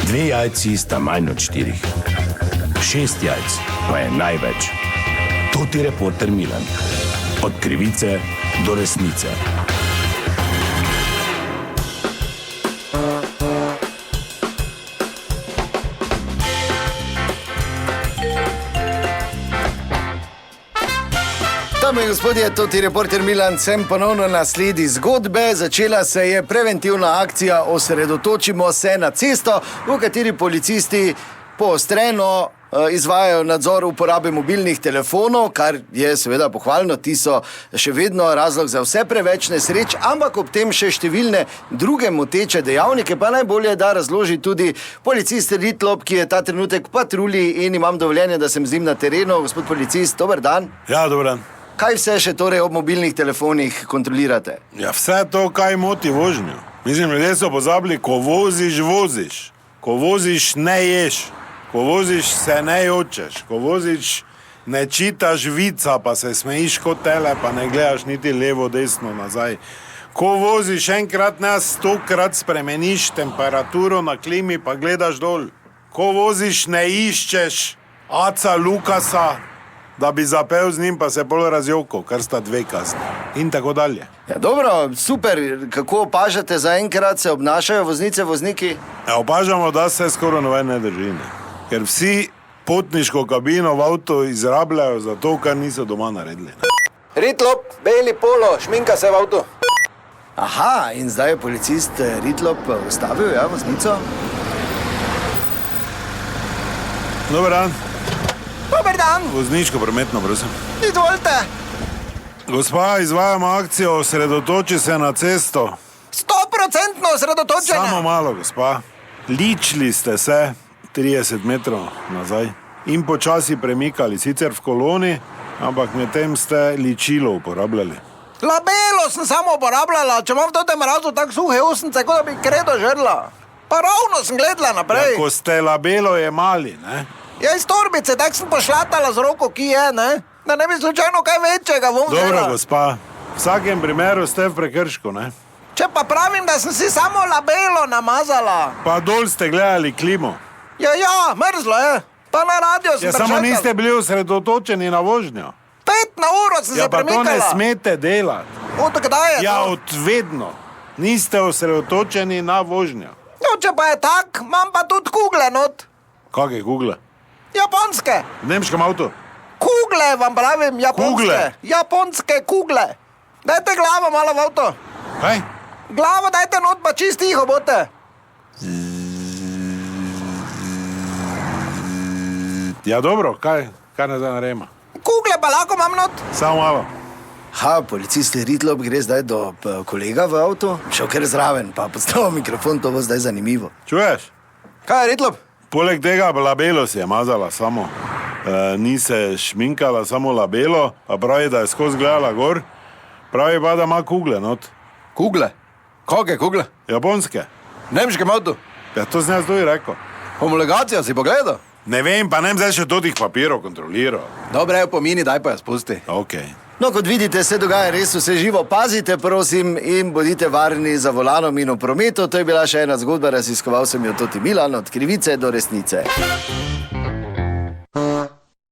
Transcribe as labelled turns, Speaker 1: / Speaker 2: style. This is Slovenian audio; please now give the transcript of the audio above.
Speaker 1: 2 jajci sta manj od 4. 6 jajc pa je največ. To ti reporter Milan. Od krivice do resnice.
Speaker 2: Dame in gospodje, to ti reporter Milan, sem ponovno na sledi zgodbe. Začela se je preventivna akcija Osredotočimo se na cesto, v kateri policisti poostreno izvajajo nadzor uporabe mobilnih telefonov, kar je seveda pohvalno, ti so še vedno razlog za vse preveč nesreč, ampak ob tem še številne druge moteče dejavnike, pa najbolje da razloži tudi policist Ritlop, ki je ta trenutek v patrulji in imam dovoljenje, da sem z njim na terenu. Gospod policist, dober dan.
Speaker 3: Ja, dober dan.
Speaker 2: Kaj vse še torej ob mobilnih telefonih kontrolirate?
Speaker 3: Ja, vse to, kaj moti vožnjo. Mislim, ljudje so pozabili, ko voziš, voziš. Ko voziš, ne ješ. Ko voziš, se ne jočeš. Ko voziš, ne čitaš vica, pa se smejiš kot tele, pa ne gledaš niti levo, desno, nazaj. Ko voziš, enkrat ne 100-krat spremeniš temperaturo na klimi, pa gledaš dol. Ko voziš, ne iščeš Aca Lukasa, da bi zapel z njim, pa se pol razjokal, kar sta 2 kazni. In tako dalje.
Speaker 2: Ja, dobro, super. Kako opažate zaenkrat se obnašajo voznice, vozniki?
Speaker 3: Ja, opažamo, da se skoraj noben ne drži, ne. Ker vsi potniško kabino v avto izrabljajo za to, kar niso doma naredili.
Speaker 4: Ritlop, beli polo, šminka se v avtu.
Speaker 2: Aha, in zdaj je policist Ritlop ustavil, ja, voznico?
Speaker 3: Dober dan.
Speaker 4: Dober dan.
Speaker 3: Vozniško prometno, prosim.
Speaker 4: Izvolite.
Speaker 3: Gospa, izvajamo akcijo Osredotoči se na cesto.
Speaker 4: 100% osredotočenja.
Speaker 3: Samo malo, gospa. Ličili ste se 30 metrov nazaj in počasi premikali, sicer v koloni, ampak medtem ste ličilo uporabljali.
Speaker 4: Labelo sem samo uporabljala, če imam v tem mrazu tak suhe usnice, kot da bi kredo žrla. Pa ravno sem gledala naprej.
Speaker 3: Ja, ko ste labelo jemali, ne?
Speaker 4: Ja, iz torbice, tak sem pošlatala z roko, ki je, ne? Da ne bi slučajno kaj večjega vom vzela.
Speaker 3: Dobro, gospa. V vsakem primeru ste v prekršku, ne?
Speaker 4: Če pa pravim, da sem si samo labelo namazala.
Speaker 3: Pa dol ste gledali klimo.
Speaker 4: Ja, mrzlo je. Pa na radio sem
Speaker 3: Ja, samo niste bili osredotočeni na vožnjo.
Speaker 4: 5 na uro sem
Speaker 3: Ja,
Speaker 4: se
Speaker 3: pa to
Speaker 4: premikala.
Speaker 3: ne smete delati.
Speaker 4: Od kdaj je
Speaker 3: Ja,
Speaker 4: to?
Speaker 3: od vedno. Niste osredotočeni na vožnjo.
Speaker 4: No, če pa je tak, imam pa tudi kugle not.
Speaker 3: Kakve kugle?
Speaker 4: Japonske.
Speaker 3: V nemškem avtu?
Speaker 4: Kugle vam pravim, japonske.
Speaker 3: Kugle?
Speaker 4: Japonske kugle. Dajte glavo malo v avto.
Speaker 3: Kaj?
Speaker 4: Glavo dajte not, pa čist tiho bote.
Speaker 3: Ja, dobro, kaj ne zdaj naredimo?
Speaker 4: Kugle pa lahko imam not.
Speaker 3: Samo malo.
Speaker 2: Ha, policist Ritlop gre zdaj do kolega v avtu, šel kar zraven, pa postavil mikrofon, to bo zdaj zanimivo.
Speaker 3: Čuješ?
Speaker 4: Kaj je, Ritlop?
Speaker 3: Poleg tega labelo si je mazala samo. Ni se šminkala, samo labelo, pa pravi, da je skozi gledala gor. Pravi pa, da ima kugle not.
Speaker 4: Kugle? Kakve kugle?
Speaker 3: Japonske.
Speaker 4: V nemškem avtu.
Speaker 3: Ja, to sem jaz tudi rekel.
Speaker 4: Homologacijo si pogledal?
Speaker 3: Ne vem, pa ne vem zdaj še totih papirov kontroliral.
Speaker 4: Dobre, pomini, daj pa jo spusti.
Speaker 3: Okej.
Speaker 2: No, kot vidite, se dogaja res vse živo. Pazite, prosim, in bodite varni za volanom in v prometu. To je bila še ena zgodba, raziskoval sem jo Toti Milan, od krivice do resnice.